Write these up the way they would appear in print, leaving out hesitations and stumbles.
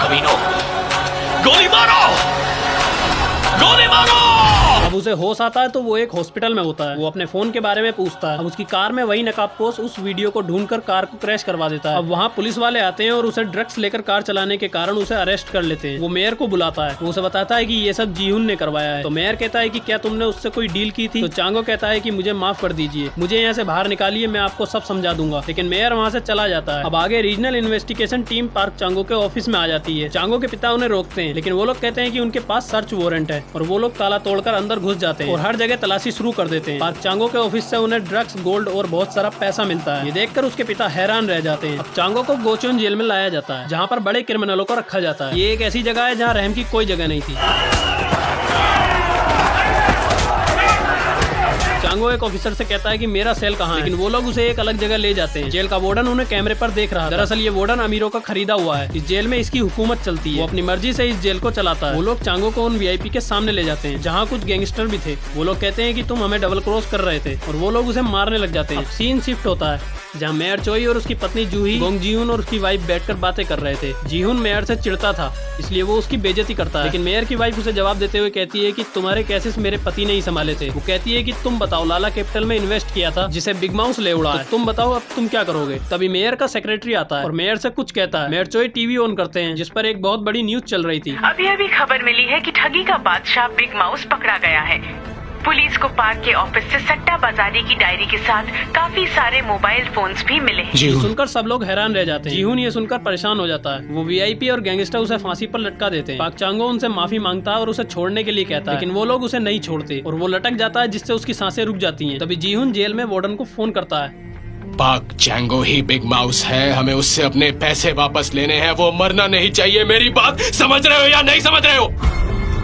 कमीनों, गोली मारो, गोली मारो। अब उसे होश आता है तो वो एक हॉस्पिटल में होता है। वो अपने फोन के बारे में पूछता है। अब उसकी कार में वही नकाबपोश उस वीडियो को ढूंढकर कार को क्रैश करवा देता है। अब वहाँ पुलिस वाले आते हैं और उसे ड्रग्स लेकर कार चलाने के कारण उसे अरेस्ट कर लेते हैं। वो मेयर को बुलाता है। वो उसे बताता है कि ये सब जीहुन ने करवाया है। तो मेयर कहता है कि क्या तुमने उससे कोई डील की थी? तो चांगो कहता है कि मुझे माफ कर दीजिए, मुझे यहाँ से बाहर निकालिए, मैं आपको सब समझा दूंगा। लेकिन मेयर वहाँ से चला जाता है। अब आगे regional investigation team park Chango के ऑफिस में आ जाती है। चांगो के पिता उन्हें रोकते हैं, लेकिन वो लोग कहते हैं कि उनके पास सर्च वारंट है और वो लोग ताला तोड़कर अंदर घुस जाते हैं और हर जगह तलाशी शुरू कर देते हैं। पार्क चांगो के ऑफिस से उन्हें ड्रग्स, गोल्ड और बहुत सारा पैसा मिलता है। ये देखकर उसके पिता हैरान रह जाते हैं। अब चांगो को गोचोन जेल में लाया जाता है, जहाँ पर बड़े क्रिमिनलों को रखा जाता है। ये एक ऐसी जगह है जहाँ रहम की कोई जगह नहीं थी। चांगो एक ऑफिसर से कहता है कि मेरा सेल कहाँ है, लेकिन वो लोग उसे एक अलग जगह ले जाते हैं। जेल का वार्डन उन्हें कैमरे पर देख रहा है। दरअसल ये वार्डन अमीरों का खरीदा हुआ है। इस जेल में इसकी हुकूमत चलती है। वो अपनी मर्जी से इस जेल को चलाता है। वो लोग चांगो को उन वीआईपी के सामने ले जाते हैं, जहाँ कुछ गैंगस्टर भी थे। वो लोग कहते हैं कि तुम हमें डबल क्रॉस कर रहे थे और वो लोग उसे मारने लग जाते हैं। सीन शिफ्ट होता है जहाँ मेयर चोई और उसकी पत्नी जूही गोंग जीहुन और उसकी वाइफ बैठकर बातें कर रहे थे। जीहुन मेयर से चिढ़ता था, इसलिए वो उसकी बेइज्जती करता है। लेकिन मेयर की वाइफ उसे जवाब देते हुए कहती है कि तुम्हारे केसेस मेरे पति ने ही संभाले थे। वो कहती है कि तुम बताओ, लाला कैपिटल में इन्वेस्ट किया था जिसे बिग माउस ले उड़ा है, तुम बताओ अब तुम क्या करोगे? तभी मेयर का सेक्रेटरी आता है और मेयर से कुछ कहता है। मेयर चोई टीवी ऑन करते हैं, जिस पर एक बहुत बड़ी न्यूज चल रही थी। अभी अभी खबर मिली है कि ठगी का बादशाह बिग माउस पकड़ा गया है। पुलिस को पार्क के ऑफिस से सट्टा बाजारी की डायरी के साथ काफी सारे मोबाइल फोन्स भी मिले हैं। सुनकर सब लोग हैरान रह जाते हैं। जीहुन ये सुनकर परेशान हो जाता है। वो वीआईपी और गैंगस्टर उसे फांसी पर लटका देते हैं। पाक चांगो उनसे माफी मांगता है और उसे छोड़ने के लिए कहता है, लेकिन वो लोग उसे नहीं छोड़ते और वो लटक जाता है, जिससे उसकी सांसें रुक जाती हैं। तभी जीहुन जेल में वार्डन को फोन करता है। पाक चांगो ही बिग माउस है, हमें उससे अपने पैसे वापस लेने हैं, वो मरना नहीं चाहिए। मेरी बात समझ रहे हो या नहीं समझ रहे हो?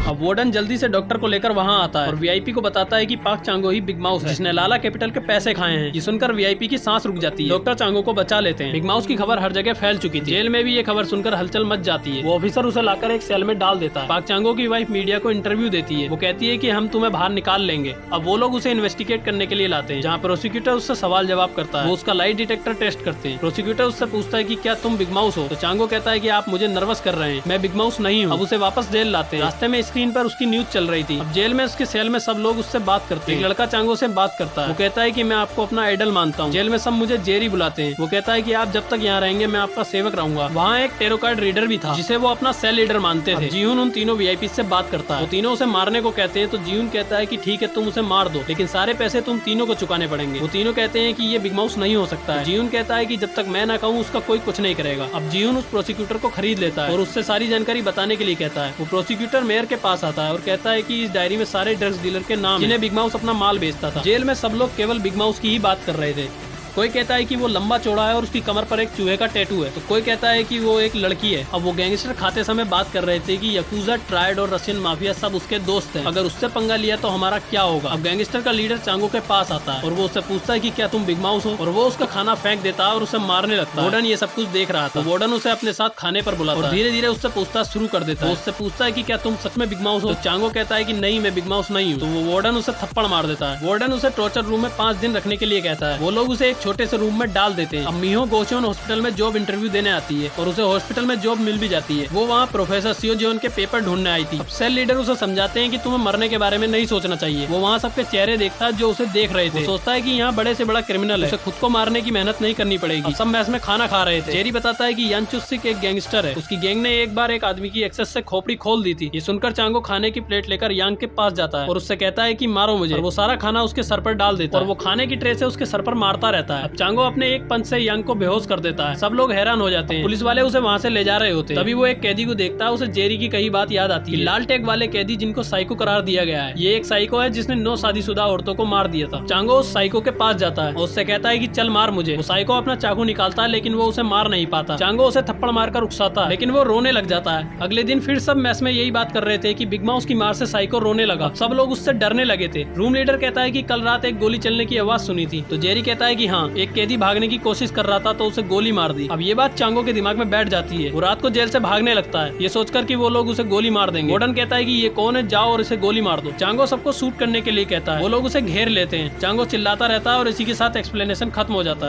अब वार्डन जल्दी से डॉक्टर को लेकर वहां आता है और वीआईपी को बताता है कि पाक चांगो ही बिग माउस है, जिसने लाला कैपिटल के पैसे खाए हैं। ये सुनकर वीआईपी की सांस रुक जाती है। डॉक्टर चांगो को बचा लेते हैं। बिग माउस की खबर हर जगह फैल चुकी थी। जेल में भी ये खबर सुनकर हलचल मच जाती है। वो ऑफिसर उसे लाकर एक सेल में डाल देता है। पाक चांगो की वाइफ मीडिया को इंटरव्यू देती है। वो कहती है कि हम तुम्हें बाहर निकाल लेंगे। अब वो लोग उसे इन्वेस्टिगेट करने के लिए लाते हैं, जहाँ प्रोसिक्यूटर उससे सवाल जवाब करता है। वो उसका लाइट डिटेक्टर टेस्ट करते हैं। प्रोसिक्यूटर उससे पूछता है कि क्या तुम बिग माउस हो? तो चांगो कहता है कि आप मुझे नर्वस कर रहे हैं, मैं बिग माउस नहीं हूँ। अब उसे वापस जेल लाते हैं। रास्ते में स्क्रीन पर उसकी न्यूज चल रही थी। अब जेल में उसके सेल में सब लोग उससे बात करते हैं। एक लड़का चांगो से बात करता है। वो कहता है कि मैं आपको अपना आइडल मानता हूँ। जेल में सब मुझे जेरी बुलाते हैं। वो कहता है कि आप जब तक यहाँ रहेंगे मैं आपका सेवक रहूंगा। वहाँ एक टेरो कार्ड रीडर भी था, जिसे वो अपना सेल लीडर मानते थे। जीहुन उन तीनों वीआईपी से बात करता है। वो तीनों उसे मारने को कहते हैं। तो जीहुन कहता है कि ठीक है, तुम उसे मार दो, लेकिन सारे पैसे तुम तीनों को चुकाने पड़ेंगे। वो तीनों कहते हैं कि ये बिग माउस नहीं हो सकता है। जीहुन कहता है कि जब तक मैं ना कहूँ उसका कोई कुछ नहीं करेगा। अब जीहुन उस प्रोसिक्यूटर को खरीद लेता है और उससे सारी जानकारी बताने के लिए कहता है। वो प्रोसिक्यूटर मेयर के पास आता है और कहता है कि इस डायरी में सारे ड्रग्स डीलर के नाम, जिन्हें बिग माउस अपना माल बेचता था। जेल में सब लोग केवल बिग माउस की ही बात कर रहे थे। कोई कहता है कि वो लंबा चौड़ा है और उसकी कमर पर एक चूहे का टैटू है, तो कोई कहता है कि वो एक लड़की है। अब वो गैंगस्टर खाते समय बात कर रहे थे कि यकूजा, ट्राइड और रशियन माफिया सब उसके दोस्त हैं। अगर उससे पंगा लिया तो हमारा क्या होगा? अब गैंगस्टर का लीडर चांगो के पास आता है और वो उससे पूछता है कि क्या तुम बिग माउस हो? और वो उसका खाना फेंक देता है और उसे मारने लगता है। वार्डन ये सब कुछ देख रहा था। वार्डन उसे अपने साथ खाने पर बुलाता है और धीरे धीरे उससे पूछताछ शुरू कर देता है। उससे पूछता है कि क्या तुम सच में बिग माउस हो? तो चांगो कहता है कि नहीं, मैं बिग माउस नहीं हूँ। तो वो वार्डन उसे थप्पड़ मार देता है। वार्डन उसे टॉर्चर रूम में 5 दिन रखने के लिए कहता है। वो लोग उसे एक छोटे से रूम में डाल देते हैं। अब मिहो गोचोन हॉस्पिटल में जॉब इंटरव्यू देने आती है और उसे हॉस्पिटल में जॉब मिल भी जाती है। वो वहाँ प्रोफेसर सियोजियोन के पेपर ढूंढने आई थी। अब सेल लीडर उसे समझाते हैं कि तुम्हें मरने के बारे में नहीं सोचना चाहिए। वो वहाँ सबके चेहरे देखता है जो उसे देख रहे थे। वो सोचता है कि यहाँ बड़े से बड़ा क्रिमिनल है, उसे खुद को मारने की मेहनत नहीं करनी पड़ेगी। सब मैस में खाना खा रहे थे। जेरी बताता है कि यानचुसिक एक गैंगस्टर है। उसकी गैंग ने एक बार एक आदमी की एक्सेस से खोपड़ी खोल दी थी। ये सुनकर चांगो खाने की प्लेट लेकर यांग के पास जाता है और उससे कहता है कि मारो मुझे। और वो सारा खाना उसके सर पर डाल देता है और वो खाने की ट्रे से उसके सर पर मारता रहता है। अब चांगो अपने एक पंच से यांग को बेहोश कर देता है। सब लोग हैरान हो जाते हैं। पुलिस वाले उसे वहाँ से ले जा रहे होते हैं। तभी वो एक कैदी को देखता है। उसे जेरी की कई बात याद आती है। लाल टैग वाले कैदी जिनको साइको करार दिया गया है। ये एक साइको है जिसने 9 शादीशुदा औरतों को मार दिया था। चांगो उस साइको के पास जाता है और उससे कहता है कि चल मार मुझे। वो साइको अपना चाकू निकालता है, लेकिन वो उसे मार नहीं पाता। चांगो उसे थप्पड़ मारकर उकसाता है, लेकिन वो रोने लग जाता है। अगले दिन फिर सब मैस में यही बात कर रहे थे कि बिग माउस की मार से साइको रोने लगा। सब लोग उससे डरने लगे थे। रूम लीडर कहता है कि कल रात एक गोली चलने की आवाज सुनी थी। तो जेरी कहता है कि हाँ, एक कैदी भागने की कोशिश कर रहा था तो उसे गोली मार दी। अब ये बात चांगो के दिमाग में बैठ जाती है। वो रात को जेल से भागने लगता है, ये सोचकर कि वो लोग उसे गोली मार देंगे। वार्डन कहता है कि ये कौन है, जाओ और इसे गोली मार दो। चांगो सबको शूट करने के लिए कहता है। वो लोग उसे घेर लेते हैं। चांगो चिल्लाता रहता है और इसी के साथ एक्सप्लेनेशन खत्म हो जाता है।